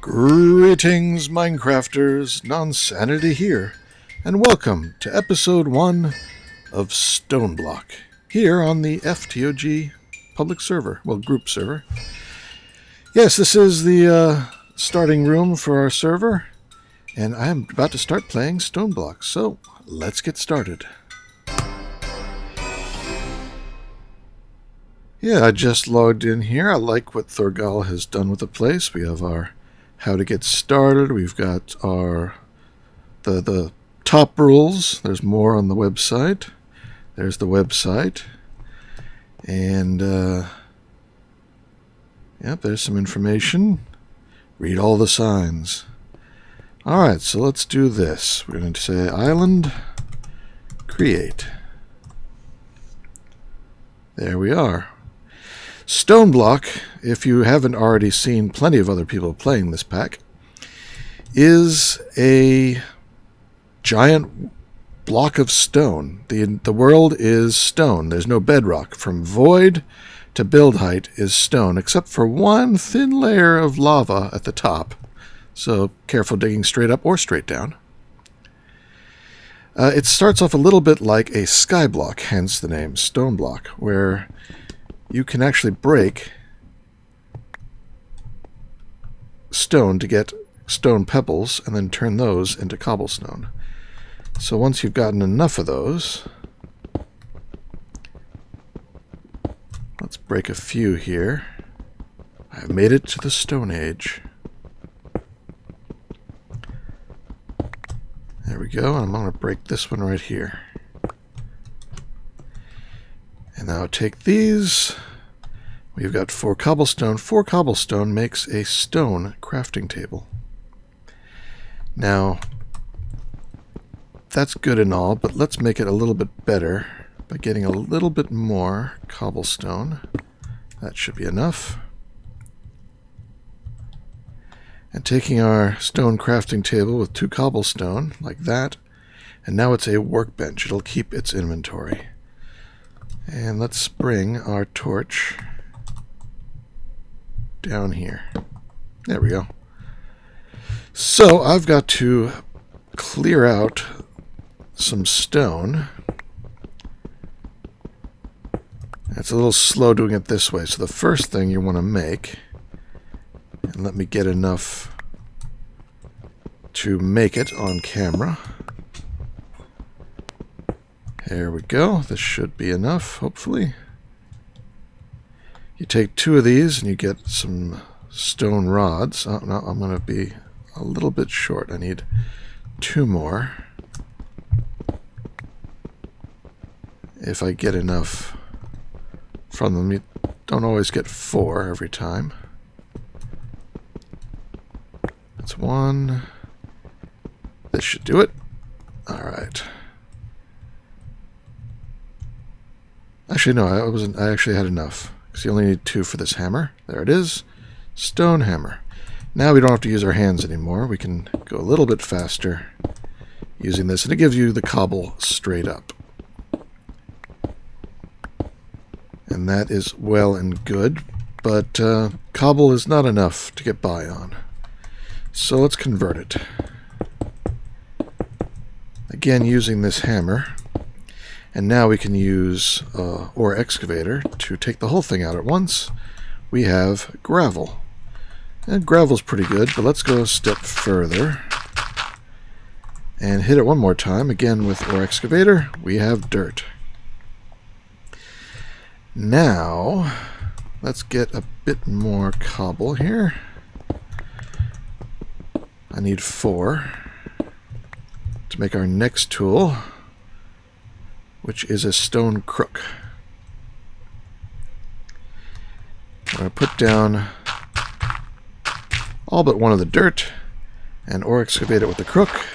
Greetings, Minecrafters, Nonsanity here, and welcome to episode 1 of Stoneblock, here on the FTOG public server, well, group server. Yes, this is the starting room for our server, and I am about to start playing Stoneblock, so let's get started. Yeah, I just logged in here. I like what Thorgal has done with the place. We have our how to get started. We've got our the top rules. There's more on the website. There's the website. And yep, there's some information. Read all the signs. Alright, so let's do this. We're going to say island create. There we are. Stoneblock, if you haven't already seen plenty of other people playing this pack, is a giant block of stone. The world is stone. There's no bedrock. From void to build height is stone, except for one thin layer of lava at the top. So careful digging straight up or straight down. It starts off a little bit like a skyblock, hence the name Stoneblock, where you can actually break stone to get stone pebbles and then turn those into cobblestone. So once you've gotten enough of those, let's break a few here. I've made it to the Stone Age. There we go, and I'm going to break this one right here. And now take these. We've got 4 cobblestone. 4 cobblestone makes a stone crafting table. Now, that's good and all, but let's make it a little bit better by getting a little bit more cobblestone. That should be enough. And taking our stone crafting table with 2 cobblestone, like that, and now it's a workbench. It'll keep its inventory. And let's bring our torch down here. There we go. So I've got to clear out some stone. It's a little slow doing it this way. So the first thing you want to make, and let me get enough to make it on camera. There we go. This should be enough, hopefully. You take 2 of these and you get some stone rods. Oh, no, I'm going to be a little bit short. I need 2 more. If I get enough from them. You don't always get 4 every time. That's 1. This should do it. Alright. Actually, no, I actually had enough. Because you only need 2 for this hammer. There it is. Stone hammer. Now we don't have to use our hands anymore. We can go a little bit faster using this. And it gives you the cobble straight up. And that is well and good. But cobble is not enough to get by on. So let's convert it. Again, using this hammer. And now we can use ore excavator to take the whole thing out at once. We have gravel. And gravel's pretty good, but let's go a step further. And hit it one more time. Again with ore excavator, we have dirt. Now, let's get a bit more cobble here. I need 4 to make our next tool, which is a stone crook. I'm going to put down all but one of the dirt and ore excavate it with the crook,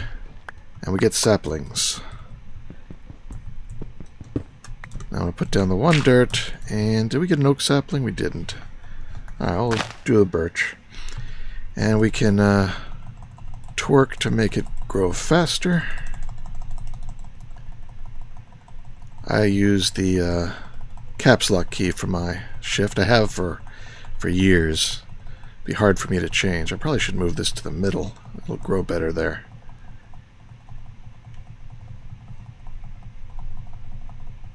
and we get saplings. Now I'm going to put down the 1 dirt, and did we get an oak sapling? We didn't. Alright, I'll do a birch. And we can twerk to make it grow faster. I use the caps lock key for my shift. I have for years. Be hard for me to change. I probably should move this to the middle. It'll grow better there.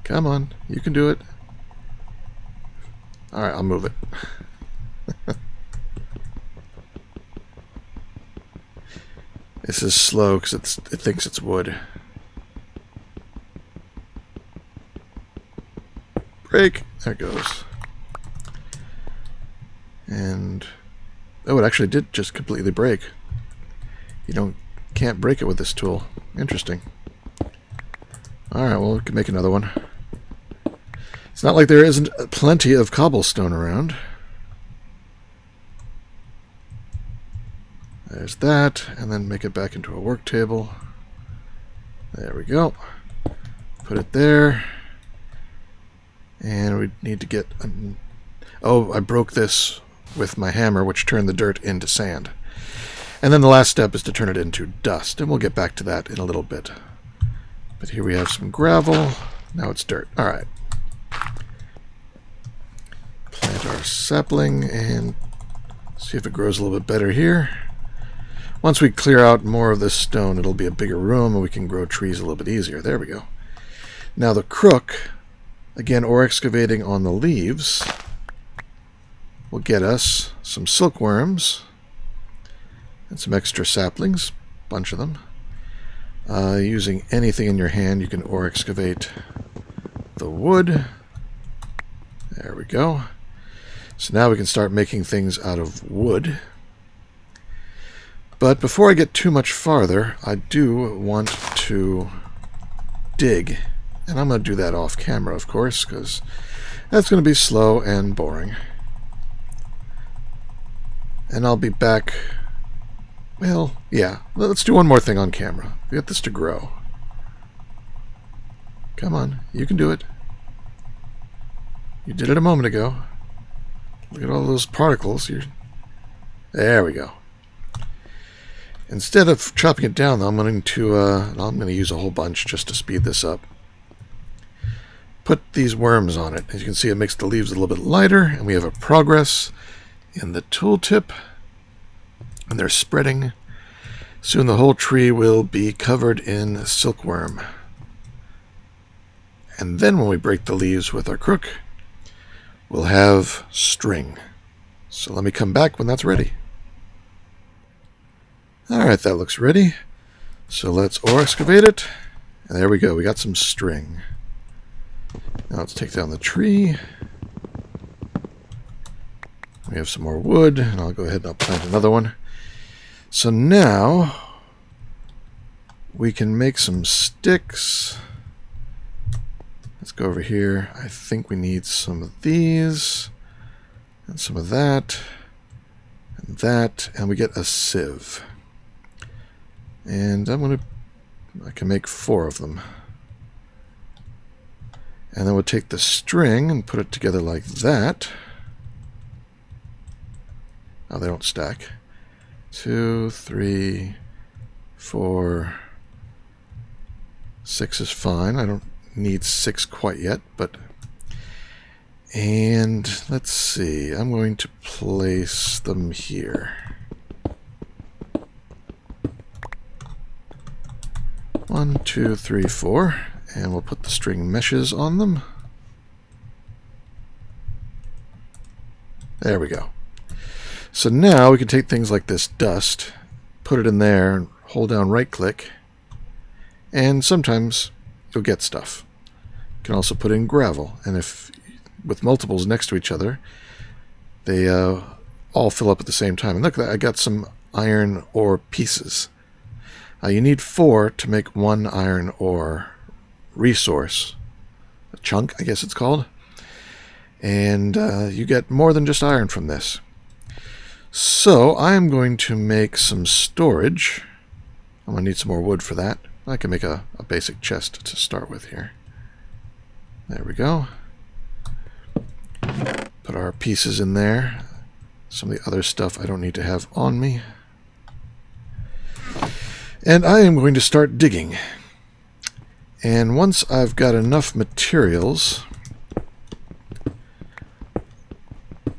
Come on, you can do it. Alright, I'll move it. This is slow because it thinks it's wood. Break! There it goes. And... oh, it actually did just completely break. You can't break it with this tool. Interesting. Alright, well, we can make another one. It's not like there isn't plenty of cobblestone around. There's that, and then make it back into a work table. There we go. Put it there. And we need to get... oh, I broke this with my hammer, which turned the dirt into sand. And then the last step is to turn it into dust, and we'll get back to that in a little bit. But here we have some gravel. Now it's dirt. Alright. Plant our sapling and see if it grows a little bit better here. Once we clear out more of this stone, it'll be a bigger room and we can grow trees a little bit easier. There we go. Now the crook, again, ore excavating on the leaves, will get us some silkworms and some extra saplings, a bunch of them. Using anything in your hand, you can ore excavate the wood. There we go. So now we can start making things out of wood. But before I get too much farther, I do want to dig. And I'm going to do that off camera, of course, because that's going to be slow and boring. And I'll be back... well, yeah. Let's do one more thing on camera. Get this to grow. Come on. You can do it. You did it a moment ago. Look at all those particles. There we go. Instead of chopping it down, though, I'm going to use a whole bunch just to speed this up. Put these worms on it. As you can see, it makes the leaves a little bit lighter, and we have a progress in the tooltip. And they're spreading. Soon the whole tree will be covered in silkworm. And then when we break the leaves with our crook, we'll have string. So let me come back when that's ready. Alright, that looks ready. So let's ore excavate it. And there we go, we got some string. Now let's take down the tree. We have some more wood, and I'll go ahead and I'll plant another one. So now we can make some sticks. Let's go over here. I think we need some of these, and some of that, and we get a sieve. And I can make 4 of them. And then we'll take the string and put it together like that. Oh, they don't stack. 2, 3, 4, 6 is fine. I don't need 6 quite yet, but... and let's see. I'm going to place them here. 1, 2, 3, 4, and we'll put the string meshes on them. There we go. So now we can take things like this dust, put it in there, and hold down right-click, and sometimes you'll get stuff. You can also put in gravel, and if with multiples next to each other, they all fill up at the same time. And look at that, I got some iron ore pieces. You need 4 to make 1 iron ore resource. A chunk, I guess it's called. And you get more than just iron from this. So I'm going to make some storage. I'm going to need some more wood for that. I can make a basic chest to start with here. There we go. Put our pieces in there. Some of the other stuff I don't need to have on me. And I am going to start digging. And once I've got enough materials,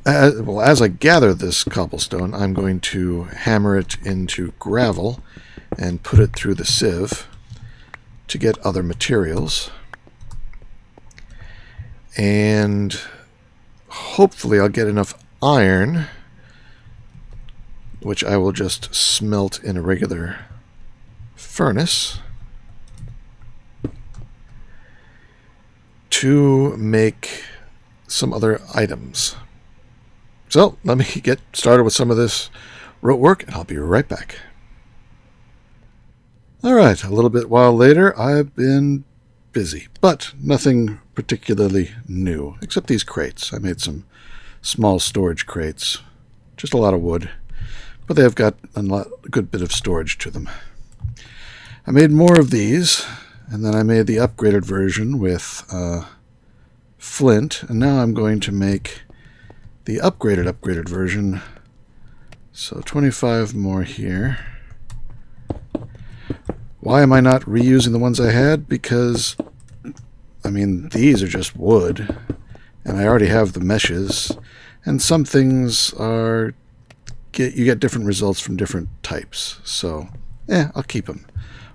as I gather this cobblestone, I'm going to hammer it into gravel and put it through the sieve to get other materials. And hopefully I'll get enough iron, which I will just smelt in a regular furnace, to make some other items. So let me get started with some of this rote work, and I'll be right back. Alright, a little bit while later, I've been busy, but nothing particularly new, except these crates. I made some small storage crates, just a lot of wood, but they've got a good bit of storage to them. I made more of these, and then I made the upgraded version with flint, and now I'm going to make the upgraded version. So 25 more here. Why am I not reusing the ones I had? Because, I mean, these are just wood, and I already have the meshes, and some things you get different results from different types. So, I'll keep them.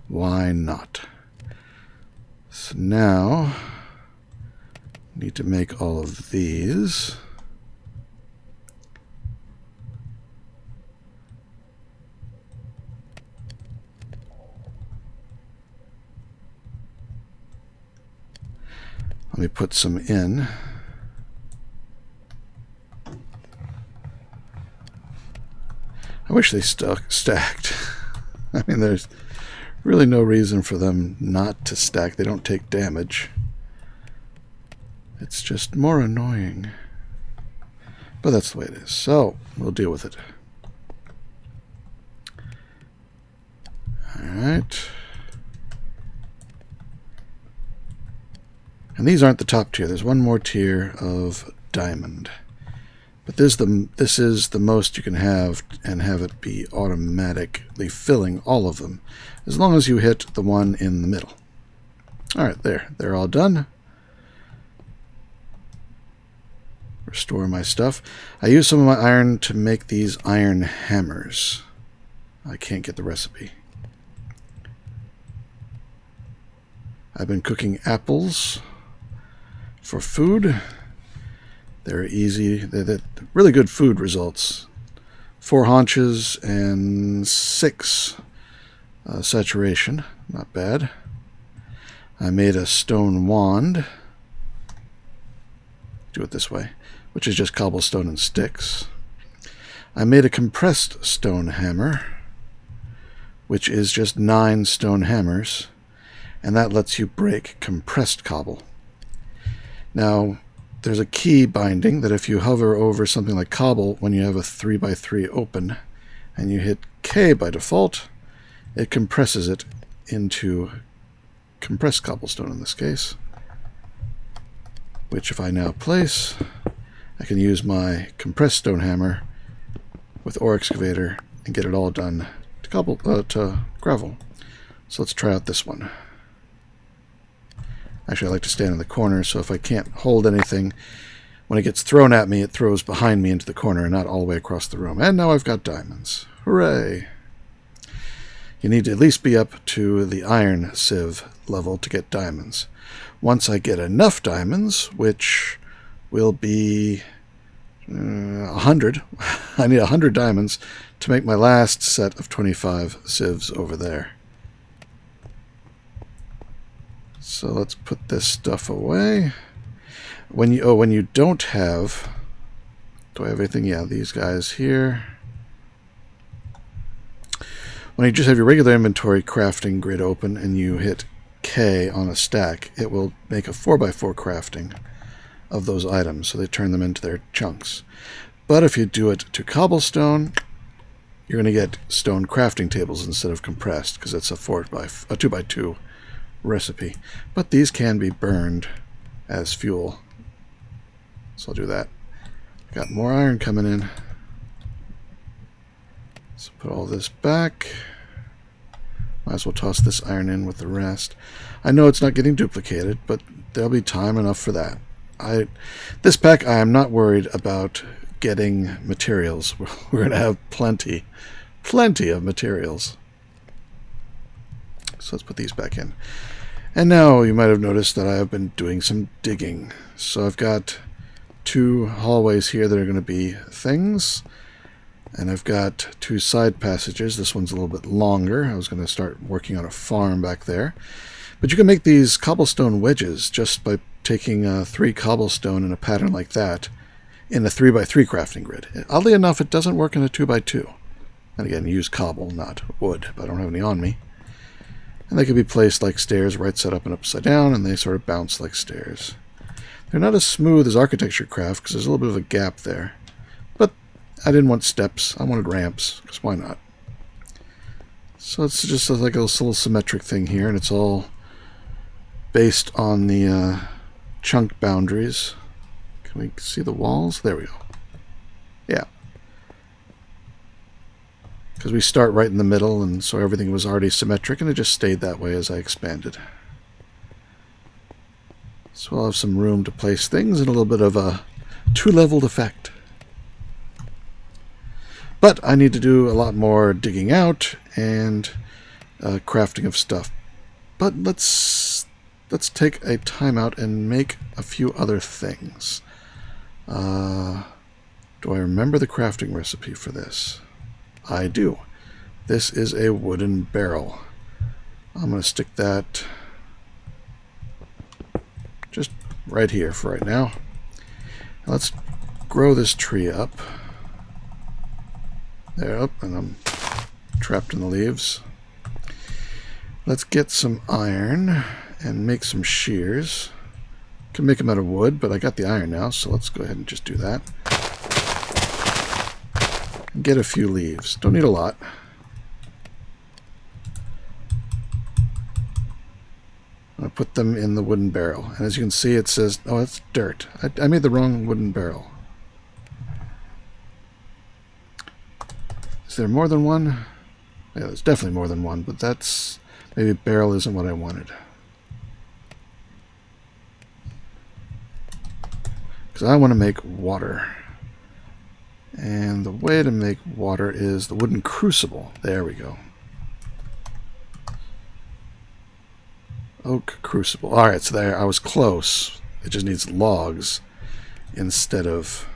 Why not? So now, I need to make all of these. Let me put some in. I wish they stacked. I mean, there's really no reason for them not to stack. They don't take damage. It's just more annoying. But that's the way it is. So, we'll deal with it. Alright. And these aren't the top tier. There's one more tier of diamond. But this is the most you can have, and have it be automatically filling all of them, as long as you hit the one in the middle. Alright, there. They're all done. Restore my stuff. I use some of my iron to make these iron hammers. I can't get the recipe. I've been cooking apples for food. They're easy. They're really good food results. 4 haunches and 6 saturation. Not bad. I made a stone wand. Do it this way, which is just cobblestone and sticks. I made a compressed stone hammer, which is just 9 stone hammers, and that lets you break compressed cobble. Now, there's a key binding that if you hover over something like cobble when you have a 3x3 open and you hit K by default, it compresses it into compressed cobblestone in this case, which if I now place, I can use my compressed stone hammer with ore excavator and get it all done to gravel. So let's try out this one. Actually, I like to stand in the corner, so if I can't hold anything, when it gets thrown at me, it throws behind me into the corner and not all the way across the room. And now I've got diamonds. Hooray! You need to at least be up to the iron sieve level to get diamonds. Once I get enough diamonds, which will be 100, I need 100 diamonds to make my last set of 25 sieves over there. So let's put this stuff away. When you don't have, do I have anything? Yeah, these guys here. When you just have your regular inventory crafting grid open and you hit K on a stack, it will make a 4x4 crafting of those items, so they turn them into their chunks. But if you do it to cobblestone, you're going to get stone crafting tables instead of compressed, because it's a 2x2 recipe. But these can be burned as fuel, so I'll do that. Got more iron coming in. So put all this back. Might as well toss this iron in with the rest. I know it's not getting duplicated, but there'll be time enough for that. This pack, I am not worried about getting materials. We're going to have plenty of materials. So let's put these back in. And now you might have noticed that I have been doing some digging. So I've got 2 hallways here that are going to be things. And I've got 2 side passages. This one's a little bit longer. I was going to start working on a farm back there. But you can make these cobblestone wedges just by taking 3 cobblestone in a pattern like that in a 3x3 crafting grid. Oddly enough, it doesn't work in a 2x2. And again, use cobble, not wood, but I don't have any on me. And they can be placed like stairs, right side up and upside down, and they sort of bounce like stairs. They're not as smooth as architecture craft because there's a little bit of a gap there. But I didn't want steps. I wanted ramps, because why not? So it's just like a little symmetric thing here, and it's all based on the chunk boundaries. Can we see the walls? There we go. Yeah. Because we start right in the middle, and so everything was already symmetric, and it just stayed that way as I expanded. So I'll have some room to place things and a little bit of a 2-leveled effect. But I need to do a lot more digging out and crafting of stuff. But let's take a timeout and make a few other things. Do I remember the crafting recipe for this? I do. This is a wooden barrel. I'm going to stick that just right here for right now. Let's grow this tree up. There, up, and I'm trapped in the leaves. Let's get some iron and make some shears. Can make them out of wood, but I got the iron now, so let's go ahead and just do that. And get a few leaves. Don't need a lot. I'm going to put them in the wooden barrel. And as you can see, it says, oh, it's dirt. I made the wrong wooden barrel. Is there more than one? Yeah, there's definitely more than one, but that's... maybe barrel isn't what I wanted. Because I want to make water. And the way to make water is the wooden crucible. There we go. Oak crucible. Alright, so there, I was close. It just needs logs instead of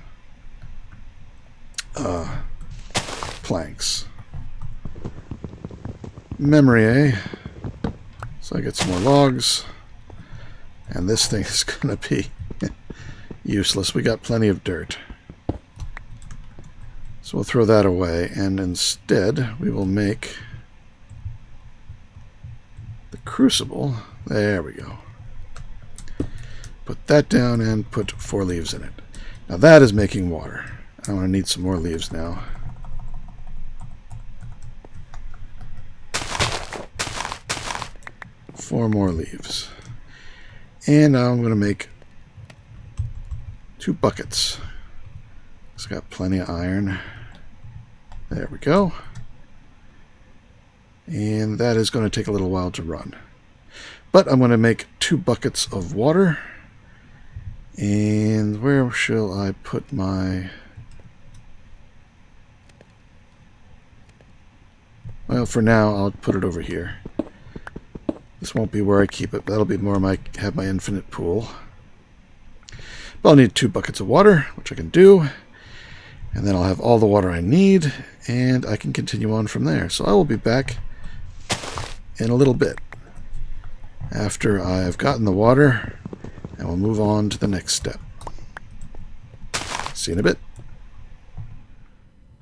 planks. Memory, eh? So I get some more logs. And this thing is going to be useless. We got plenty of dirt. So we'll throw that away, and instead we will make the crucible. There we go. Put that down and put 4 leaves in it. Now that is making water. I'm going to need some more leaves now. Four more leaves. And now I'm going to make 2 buckets. It's got plenty of iron. There we go. And that is going to take a little while to run. But I'm going to make 2 buckets of water. And where shall I put my... well, for now, I'll put it over here. This won't be where I keep it. That'll be more have my infinite pool. But I'll need 2 buckets of water, which I can do. And then I'll have all the water I need, and I can continue on from there. So I will be back in a little bit after I've gotten the water, and we'll move on to the next step. See you in a bit.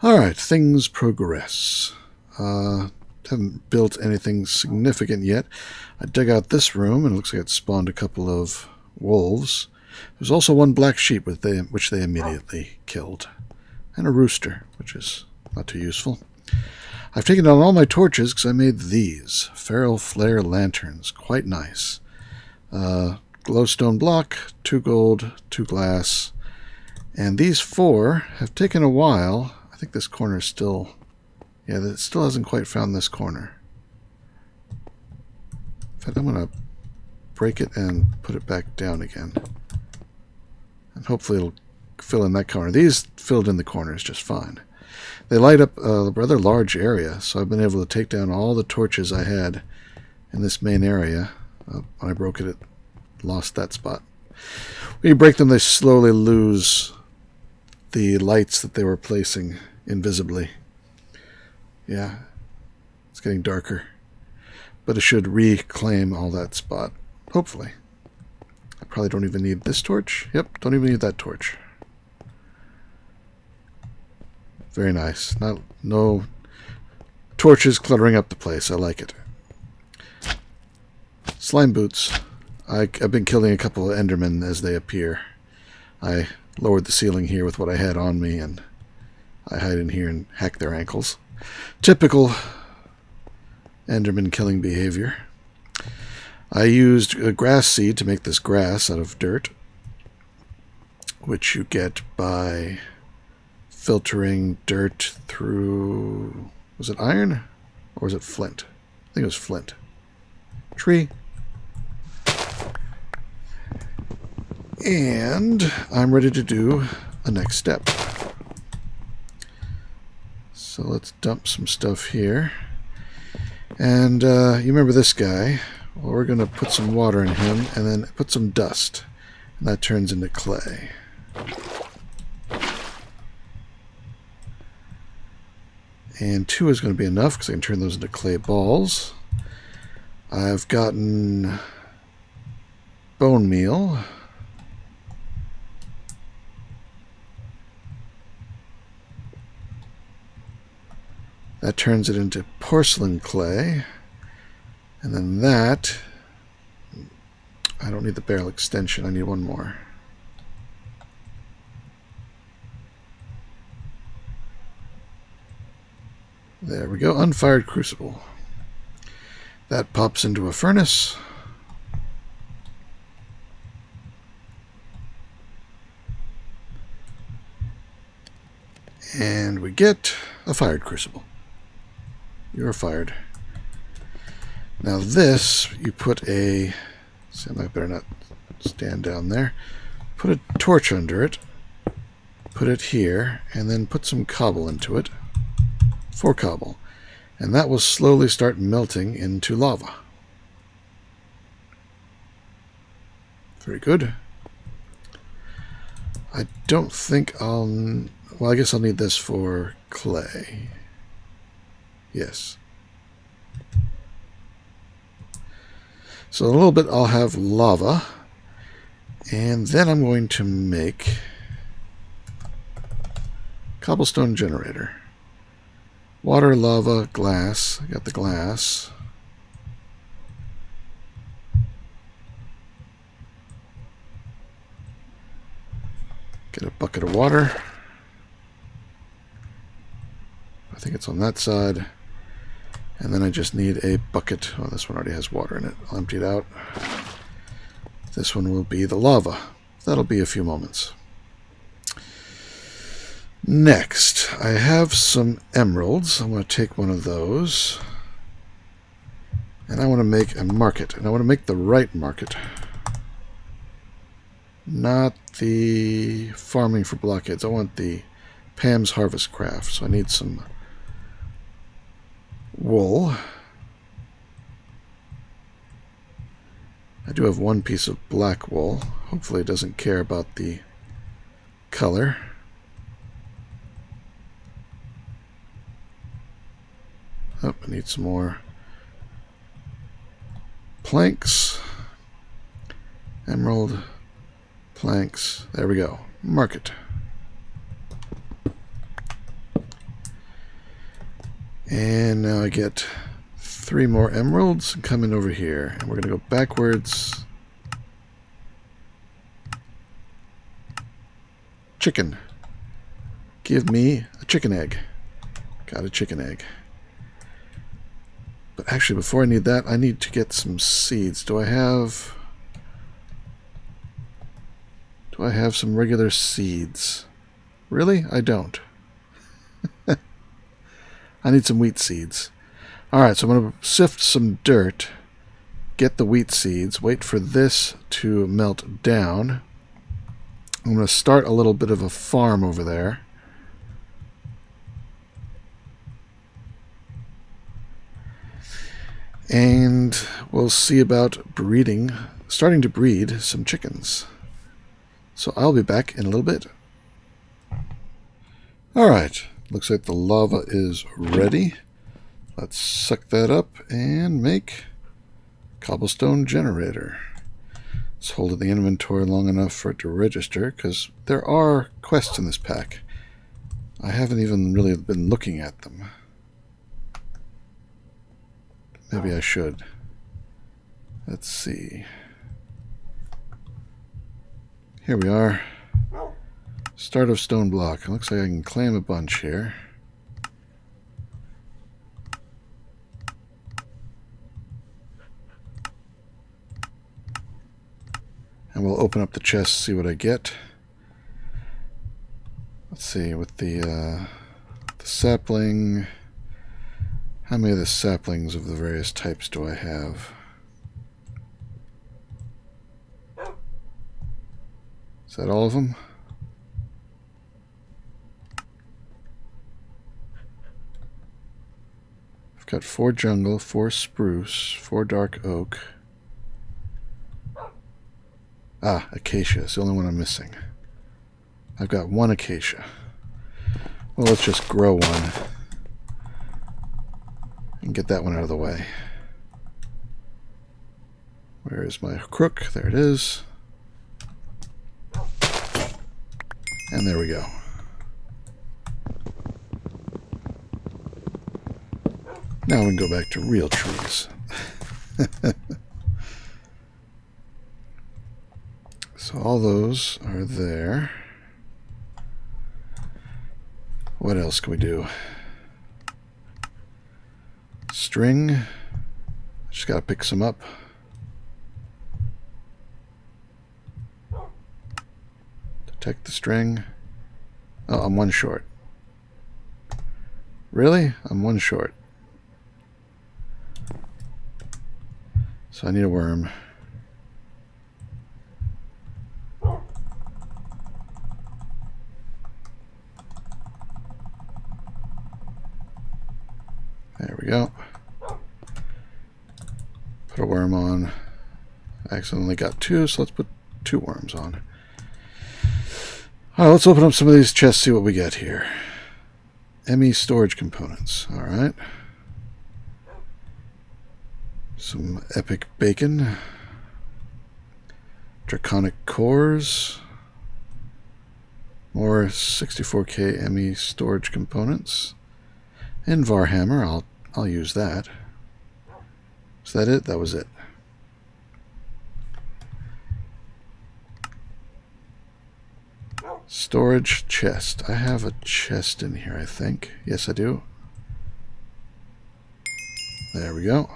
Alright, things progress. Haven't built anything significant yet. I dug out this room, and it looks like it spawned a couple of wolves. There's also 1 black sheep which they immediately killed. And a rooster, which is not too useful. I've taken down all my torches because I made these. Feral flare lanterns. Quite nice. Glowstone block, 2 gold, 2 glass. And these 4 have taken a while. I think this corner is still... yeah, it still hasn't quite found this corner. In fact, I'm going to break it and put it back down again. And hopefully it'll fill in that corner. These filled in the corners just fine. They light up a rather large area, so I've been able to take down all the torches I had in this main area. When I broke it, it lost that spot. When you break them, they slowly lose the lights that they were placing invisibly. Yeah, it's getting darker. But it should reclaim all that spot, hopefully. I probably don't even need this torch. Yep, don't even need that torch. Very nice. No torches cluttering up the place. I like it. Slime boots. I've been killing a couple of endermen as they appear. I lowered the ceiling here with what I had on me, and I hide in here and hack their ankles. Typical enderman killing behavior. I used a grass seed to make this grass out of dirt, which you get by filtering dirt through, was it iron or was it flint? I think it was flint. Tree. And I'm ready to do a next step. So let's dump some stuff here. And you remember this guy. Well, we're going to put some water in him and then put some dust. And that turns into clay. And 2 is going to be enough because I can turn those into clay balls. I've gotten bone meal. That turns it into porcelain clay. And then that, I don't need the barrel extension, I need one more. There we go, unfired crucible. That pops into a furnace. And we get a fired crucible. You're fired. Now this, you put a, see, I better not stand down there. Put a torch under it, put it here, and then put some cobble into it. 4 cobble. And that will slowly start melting into lava. Very good. I don't think I'll, well, I guess I'll need this for clay. Yes. So in a little bit I'll have lava, and then I'm going to make cobblestone generator. Water, lava, glass. I got the glass. Get a bucket of water. I think it's on that side. And then I just need a bucket. Oh, this one already has water in it. I'll empty it out. This one will be the lava. That'll be a few moments. Next, I have some emeralds. I'm going to take one of those. And I want to make a market. And I want to make the right market. Not the farming for blockheads. I want the Pam's Harvest Craft. So I need some wool. I do have one piece of black wool. Hopefully it doesn't care about the color. Oh, I need some more planks. Emerald planks. There we go. Market. And now I get 3 more emeralds and come in over here. And we're going to go backwards. Chicken. Give me a chicken egg. Got a chicken egg. But actually, before I need that, I need to get some seeds. Do I have some regular seeds? Really? I don't. I need some wheat seeds. Alright, so I'm going to sift some dirt, get the wheat seeds, wait for this to melt down, I'm going to start a little bit of a farm over there. And we'll see about starting to breed some chickens. So I'll be back in a little bit. Alright, looks like the lava is ready. Let's suck that up and make cobblestone generator. Let's hold it in the inventory long enough for it to register, because there are quests in this pack. I haven't even really been looking at them. Maybe I should. Let's see. Here we are. Start of Stoneblock. Looks like I can claim a bunch here. And we'll open up the chest, see what I get. Let's see, with the sapling... How many of the saplings of the various types do I have? Is that all of them? I've got 4 jungle, 4 spruce, 4 dark oak. Ah, acacia is the only one I'm missing. I've got 1 acacia. Well, let's just grow one and get that one out of the way. Where is my crook? There it is. And there we go. Now we can go back to real trees. So all those are there. What else can we do? String. Just gotta pick some up. Detect the string. Oh, I'm 1 short. Really? I'm 1 short. So I need a worm. There we go. Put a worm on. I accidentally got 2, so let's put 2 worms on. Alright, let's open up some of these chests, see what we get here. ME storage components. Alright. Some epic bacon. Draconic cores. More 64k ME storage components. And Varhammer, I'll use that. Is that it? That was it. Storage chest. I have a chest in here, I think. Yes, I do. There we go.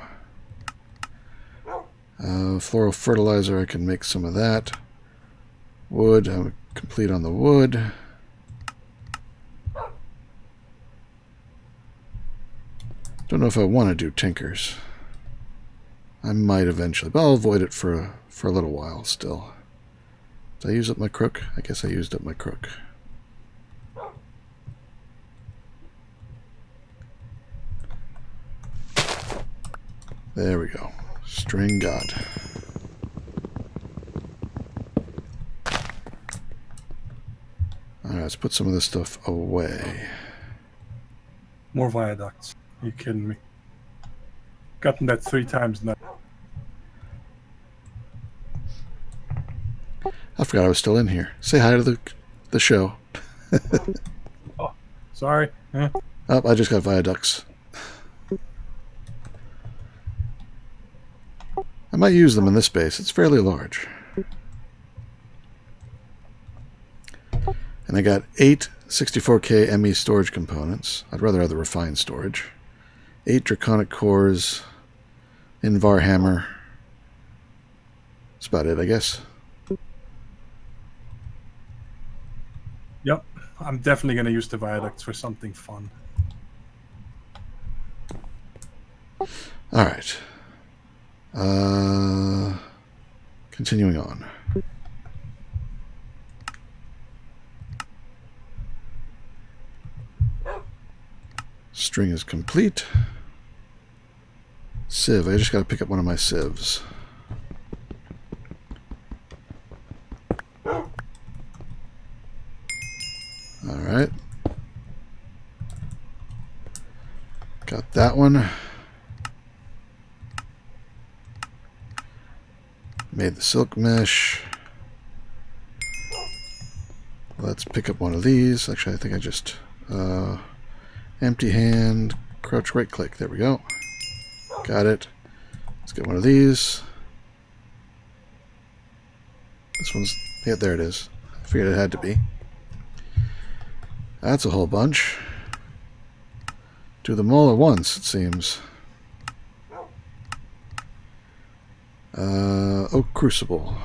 Floral fertilizer, I can make some of that. Wood, I'm complete on the wood. Don't know if I want to do tinkers. I might eventually, but I'll avoid it for a little while still. Did I use up my crook? I guess I used up my crook. There we go. String god. Alright, let's put some of this stuff away. More viaducts. Are you kidding me? Gotten that 3 times now. I forgot I was still in here. Say hi to the show. Oh, sorry. Huh? Oh, I just got viaducts. I might use them in this base. It's fairly large. And I got 8 64k ME storage components. I'd rather have the refined storage. 8 draconic cores in Varhammer. That's about it, I guess. Yep. I'm definitely going to use the viaducts for something fun. Alright. Continuing on. String is complete. Sieve. I just got to pick up one of my sieves. Alright. Got that one. Made the silk mesh. Let's pick up one of these. Actually, I think I just... empty hand, crouch right click. There we go. Got it. Let's get one of these. This one's... yeah, there it is. I figured it had to be. That's a whole bunch. Do them all at once, it seems. Oh, crucible.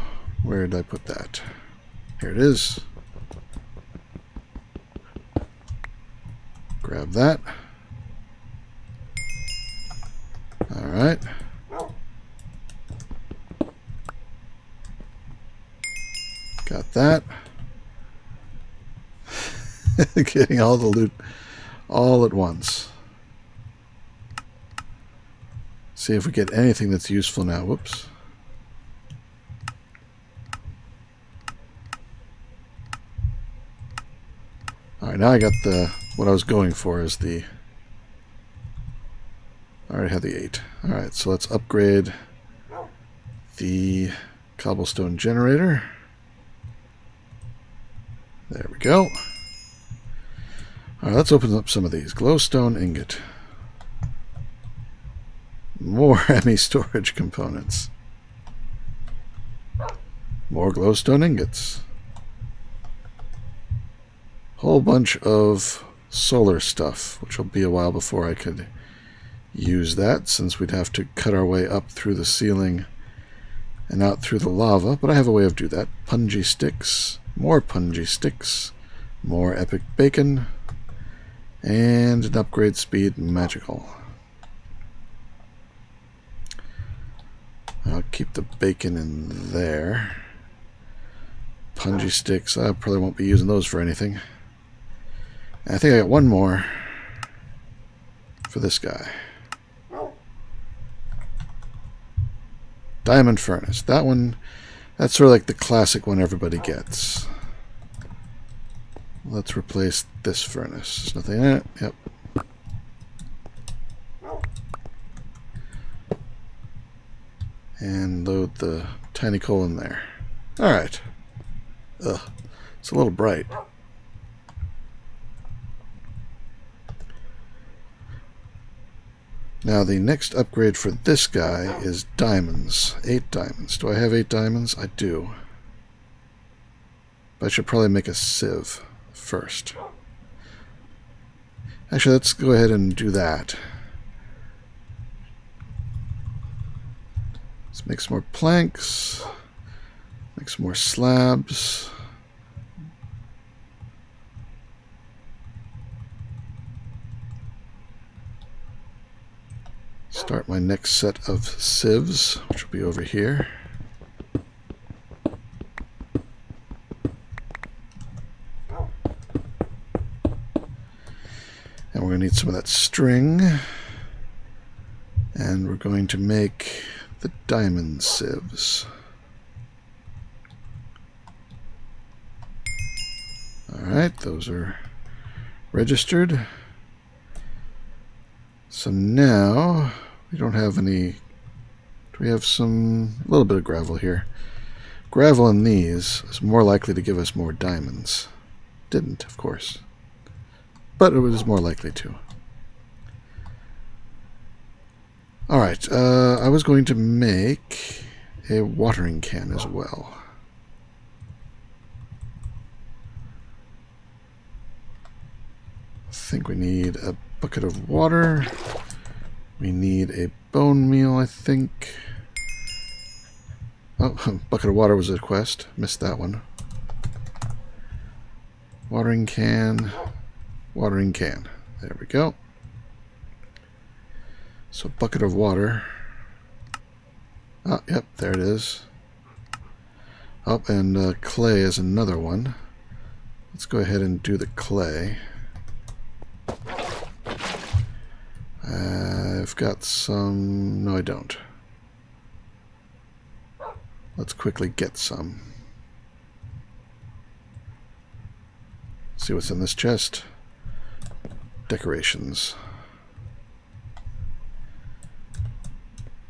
Where did I put that? Here it is. Grab that. Alright. Got that. Getting all the loot all at once. See if we get anything that's useful now. Whoops. Alright, now I got the... what I was going for is the... I already had the 8. Alright, so let's upgrade the cobblestone generator. There we go. Alright, let's open up some of these. Glowstone ingot. More ME storage components. More glowstone ingots. Whole bunch of solar stuff, which will be a while before I could use that, since we'd have to cut our way up through the ceiling and out through the lava, but I have a way of doing that. Punji sticks, more epic bacon, and an upgrade speed magical. I'll keep the bacon in there. Punji sticks, I probably won't be using those for anything. I think I got one more for this guy. Diamond furnace. That one, that's sort of like the classic one everybody gets. Let's replace this furnace. There's nothing in it. Yep. And load the tiny coal in there. Alright. Ugh. It's a little bright. Now the next upgrade for this guy is diamonds. 8 diamonds. Do I have 8 diamonds? I do. But I should probably make a sieve first. Actually, let's go ahead and do that. Let's make some more planks. Make some more slabs. Start my next set of sieves, which will be over here. And we're going to need some of that string. And we're going to make the diamond sieves. Alright, those are registered. So now, we don't have any... Do we have a little bit of gravel here? Gravel in these is more likely to give us more diamonds. Didn't, of course. But it was more likely to. Alright, I was going to make a watering can as well. I think we need a bucket of water. We need a bone meal, I think. Oh, bucket of water was a quest. Missed that one. Watering can. Watering can. There we go. So bucket of water. Oh, yep, there it is. Oh, and clay is another one. Let's go ahead and do the clay. I've got some... No, I don't. Let's quickly get some. See what's in this chest. Decorations.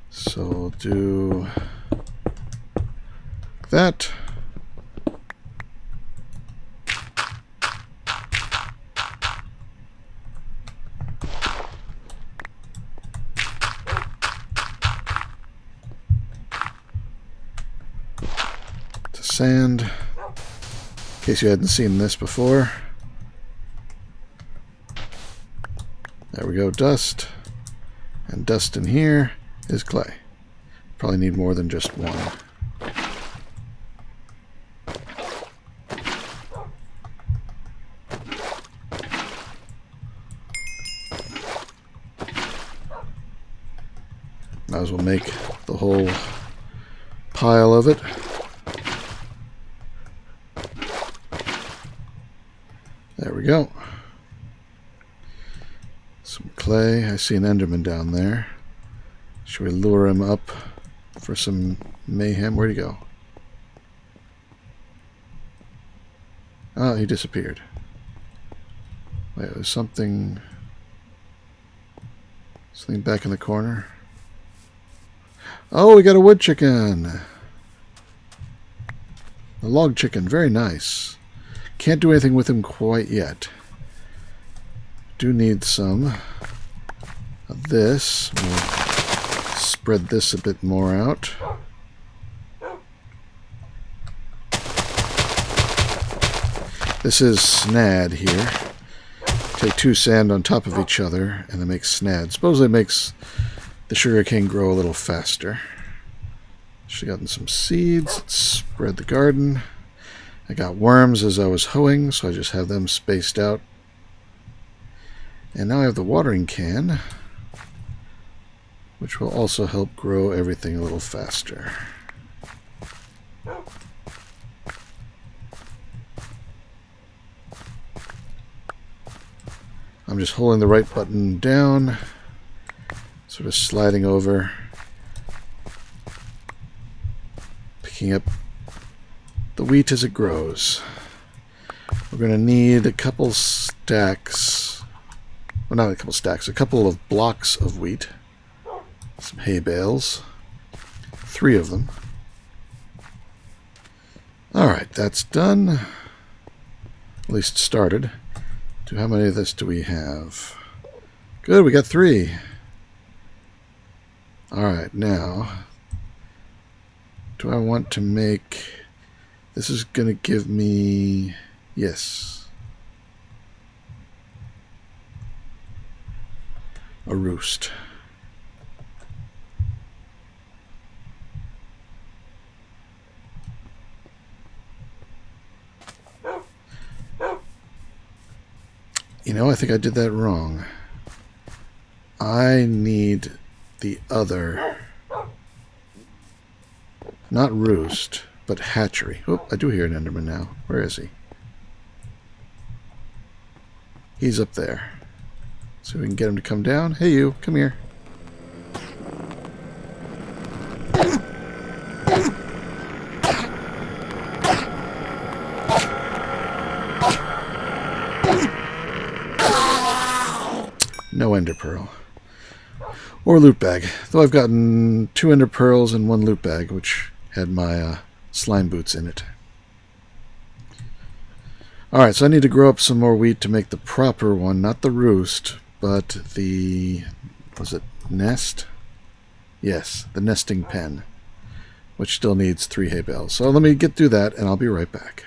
So we'll do that. To sand. In case you hadn't seen this before. There we go, dust. And dust in here is clay. Probably need more than just one. Might as well make the whole pile of it. There we go. Some clay. I see an Enderman down there. Should we lure him up for some mayhem? Where'd he go? Oh, he disappeared. Wait, there's something back in the corner. Oh, we got a wood chicken. A log chicken. Very nice. Can't do anything with him quite yet. Do need some of this. We'll spread this a bit more out. This is snad here. Take two sand on top of each other and then make snad. Supposedly it makes the sugarcane grow a little faster. Should have gotten some seeds. Let's spread the garden. I got worms as I was hoeing, so I just have them spaced out. And now I have the watering can, which will also help grow everything a little faster. I'm just holding the right button down, sort of sliding over, picking up the wheat as it grows. We're going to need a couple stacks, well, not a couple stacks, a couple of blocks of wheat, some hay bales, 3 of them. Alright, that's done, at least started. How many of this do we have? Good, we got 3. Alright, now, do I want to make... This is going to give me... Yes. A roost. You know, I think I did that wrong. I need the other... Not roost, but hatchery. Oh, I do hear an Enderman now. Where is he? He's up there. So we can get him to come down. Hey you, come here. No ender pearl. Or loot bag. Though I've gotten 2 ender pearls and 1 loot bag, which had my slime boots in it. Alright, so I need to grow up some more wheat to make the proper one. Not the roost, but the... Was it nest? Yes, the nesting pen. Which still needs 3 hay bales. So let me get through that and I'll be right back.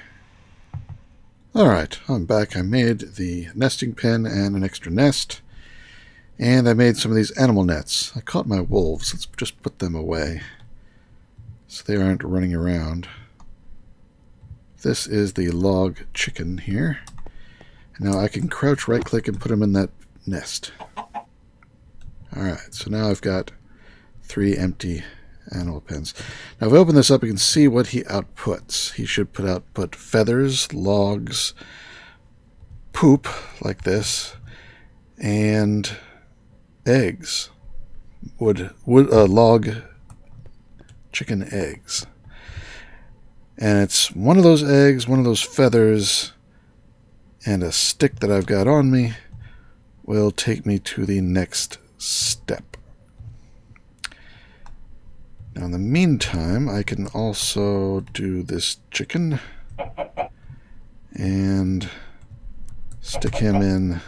Alright, I'm back. I made the nesting pen and an extra nest. And I made some of these animal nets. I caught my wolves. Let's just put them away so they aren't running around. This is the log chicken here. And now I can crouch right click and put him in that nest. Alright, so now I've got 3 empty animal pens. Now if I open this up, you can see what he outputs. He should output feathers, logs, poop like this, and eggs. Log chicken eggs. And it's one of those eggs, one of those feathers, and a stick that I've got on me will take me to the next step. Now in the meantime, I can also do this chicken and stick him in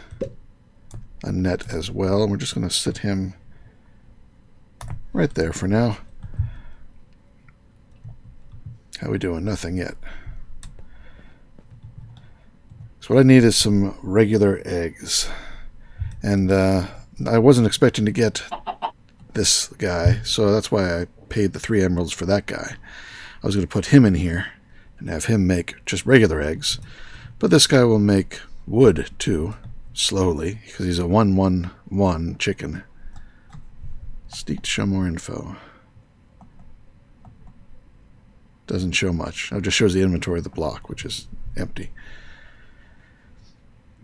a net as well. And we're just going to sit him right there for now. How we doing? Nothing yet. So what I need is some regular eggs. And I wasn't expecting to get this guy, so that's why I paid the 3 emeralds for that guy. I was going to put him in here and have him make just regular eggs. But this guy will make wood too, slowly, because he's a 1-1-1 chicken. Seek to show more info. Doesn't show much. It just shows the inventory of the block, which is empty.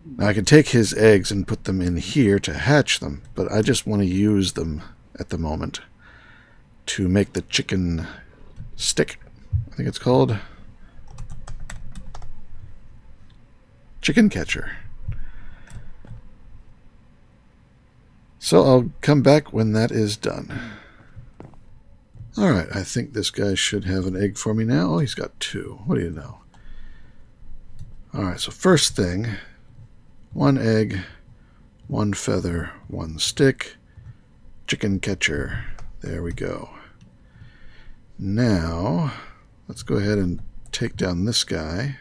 Now I can take his eggs and put them in here to hatch them, but I just want to use them at the moment to make the chicken stick. I think it's called chicken catcher. So I'll come back when that is done. Alright, I think this guy should have an egg for me now. Oh, he's got 2. What do you know? Alright, so first thing, 1 egg, 1 feather, 1 stick, chicken catcher. There we go. Now, let's go ahead and take down this guy,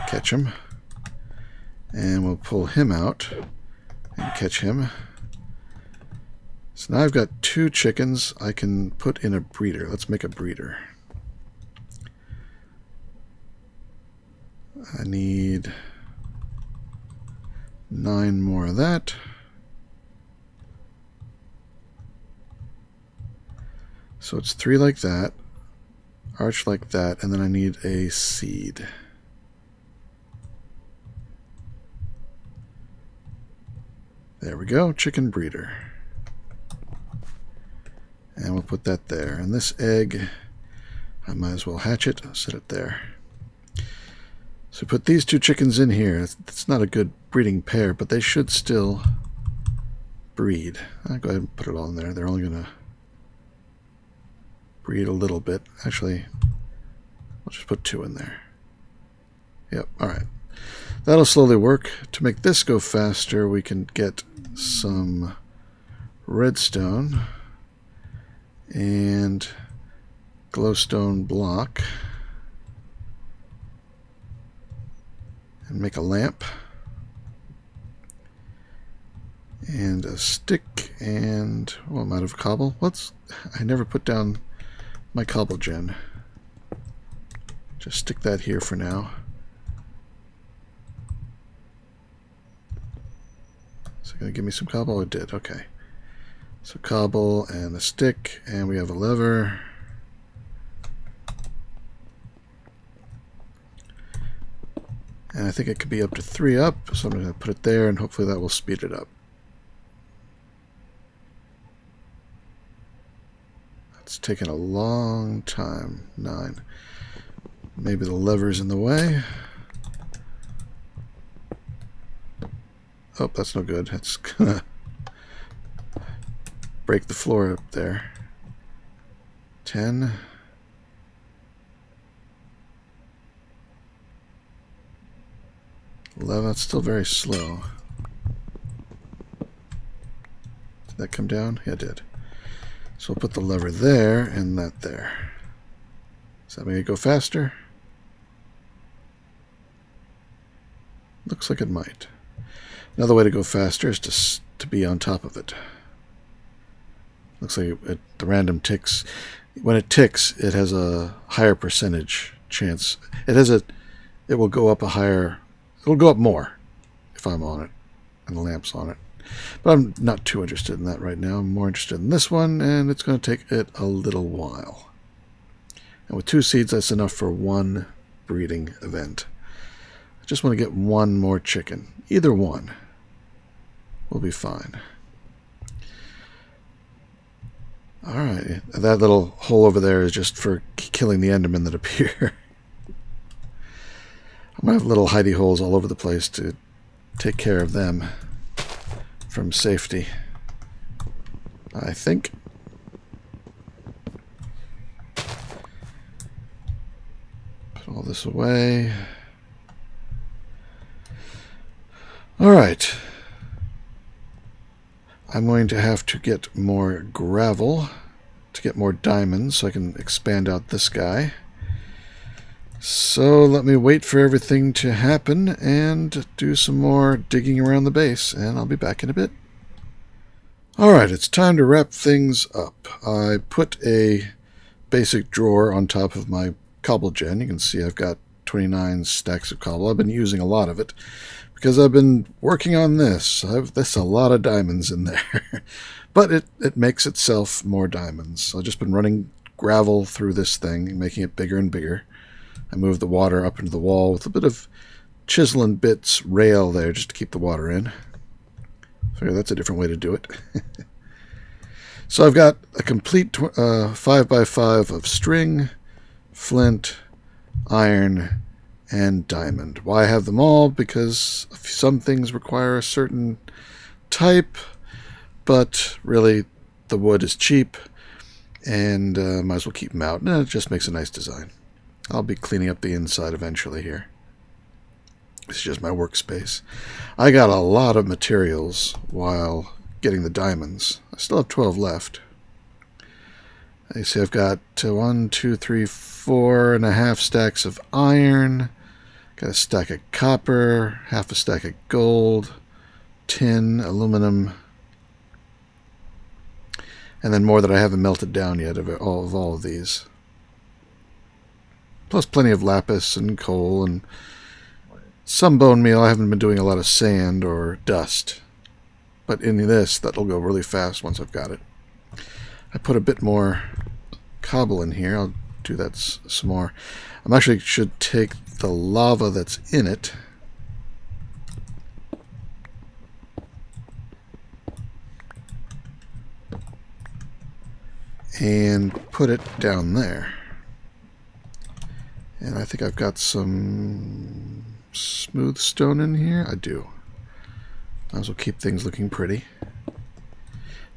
catch him, and we'll pull him out and catch him. So now I've got 2 chickens I can put in a breeder. Let's make a breeder. I need 9 more of that. So it's 3 like that, arch like that, and then I need a seed. There we go, chicken breeder. And we'll put that there. And this egg, I might as well hatch it, set it there. So put these 2 chickens in here. It's not a good breeding pair, but they should still breed. I'll go ahead and put it all in there. They're only going to breed a little bit. Actually, I'll just put 2 in there. Yep, alright. That'll slowly work. To make this go faster, we can get some redstone and glowstone block and make a lamp and a stick and I'm out of cobble. I never put down my cobble gen. Just stick that here for now. Is it going to give me some cobble? It did. Okay. So cobble and a stick, and we have a lever. And I think it could be up to 3 up, so I'm going to put it there, and hopefully that will speed it up. It's taken a long time. 9. Maybe the lever's in the way. Oh, that's no good. That's gonna break the floor up there. 10. 11. That's still very slow. Did that come down? Yeah, it did. So we'll put the lever there and that there. Does that make it go faster? Looks like it might. Another way to go faster is to be on top of it. Looks like the random ticks. When it ticks, it has a higher percentage chance. It will go up a higher. It'll go up more if I'm on it and the lamp's on it. But I'm not too interested in that right now. I'm more interested in this one, and it's going to take it a little while. And with 2 seeds, that's enough for 1 breeding event. I just want to get 1 more chicken. Either one will be fine. Alright, that little hole over there is just for killing the Endermen that appear. I'm going to have little hidey holes all over the place to take care of them from safety, I think. Put all this away. Alright. I'm going to have to get more gravel to get more diamonds so I can expand out this guy. So let me wait for everything to happen and do some more digging around the base, and I'll be back in a bit. Alright, it's time to wrap things up. I put a basic drawer on top of my cobble gen. You can see I've got 29 stacks of cobble. I've been using a lot of it because I've been working on this. There's a lot of diamonds in there. But it makes itself more diamonds. I've just been running gravel through this thing, making it bigger and bigger. I moved the water up into the wall with a bit of chisel and bits rail there just to keep the water in. So that's a different way to do it. So I've got a complete 5x5 of string, flint, iron, and diamond. Why I have them all? Because some things require a certain type, but really the wood is cheap, and might as well keep them out. And it just makes a nice design. I'll be cleaning up the inside eventually here. This is just my workspace. I got a lot of materials while getting the diamonds. I still have 12 left. You see I've got 1, 2, 3, 4.5 stacks of iron. Got a stack of copper, half a stack of gold, tin, aluminum, and then more that I haven't melted down yet of all of these. Plus plenty of lapis and coal and some bone meal. I haven't been doing a lot of sand or dust. But in this, that'll go really fast once I've got it. I put a bit more cobble in here. I'll do that some more. I actually should take the lava that's in it and put it down there. And I think I've got some smooth stone in here. I do. Might as well keep things looking pretty.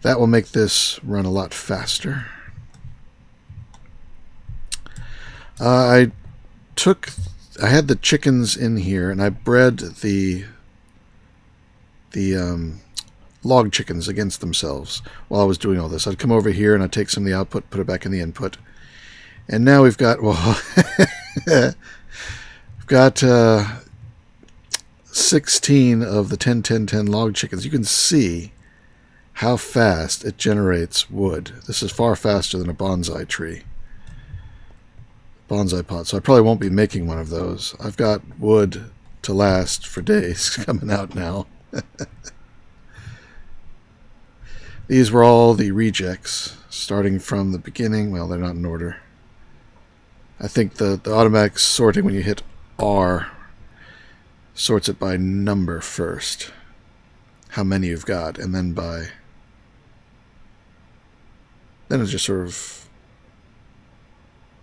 That will make this run a lot faster. I had the chickens in here, and I bred the log chickens against themselves while I was doing all this. I'd come over here and I'd take some of the output, put it back in the input. And now we've got, well, we've got 16 of the 10-10-10 log chickens. You can see how fast it generates wood. This is far faster than a bonsai tree. Bonsai pot. So I probably won't be making one of those. I've got wood to last for days coming out now. These were all the rejects, starting from the beginning. Well, they're not in order. I think the automatic sorting, when you hit R, sorts it by number first. How many you've got, and then by... Then it just sort of...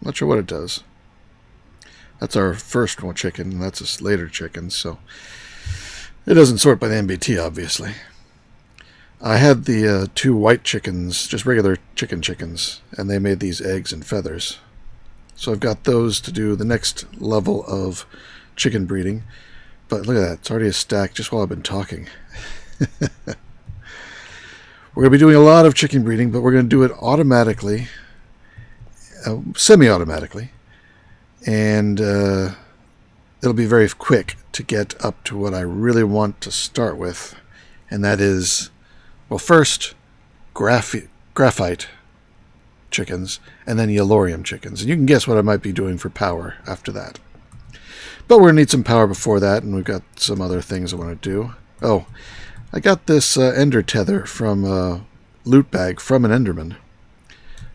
I'm not sure what it does. That's our first one chicken, and that's a later chicken, so... It doesn't sort by the MBT, obviously. I had the 2 white chickens, just regular chickens, and they made these eggs and feathers. So I've got those to do the next level of chicken breeding. But look at that, it's already a stack just while I've been talking. We're going to be doing a lot of chicken breeding, but we're going to do it automatically, semi-automatically, and it'll be very quick to get up to what I really want to start with, and that is, well, first, graphite chickens, and then yellorium chickens. And you can guess what I might be doing for power after that. But we're going to need some power before that, and we've got some other things I want to do. Oh, I got this ender tether from a loot bag from an enderman.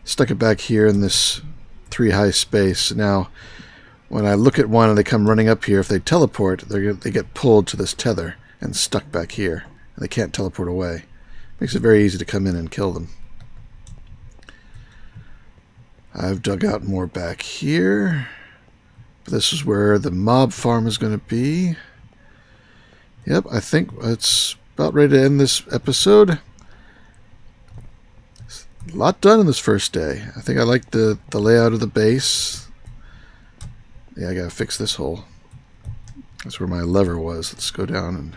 Stuck it back here in this 3 high space. Now, when I look at one and they come running up here, if they teleport, they get pulled to this tether and stuck back here. And they can't teleport away. Makes it very easy to come in and kill them. I've dug out more back here. This is where the mob farm is going to be. Yep, I think it's about ready to end this episode. A lot done in this first day. I think I like the layout of the base. Yeah, I gotta fix this hole. That's where my lever was. Let's go down and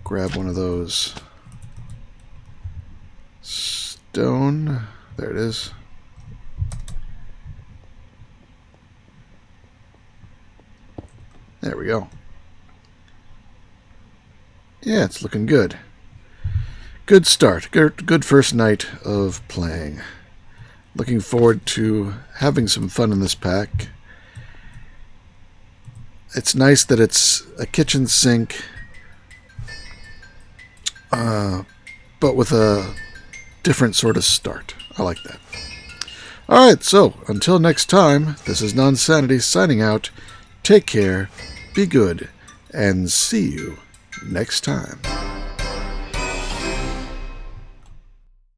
grab one of those. Stone. There it is. There we go. Yeah, it's looking good. Good start. Good first night of playing. Looking forward to having some fun in this pack. It's nice that it's a kitchen sink, but with a different sort of start. I like that. Alright, so until next time, this is Nonsanity signing out. Take care, be good, and see you next time.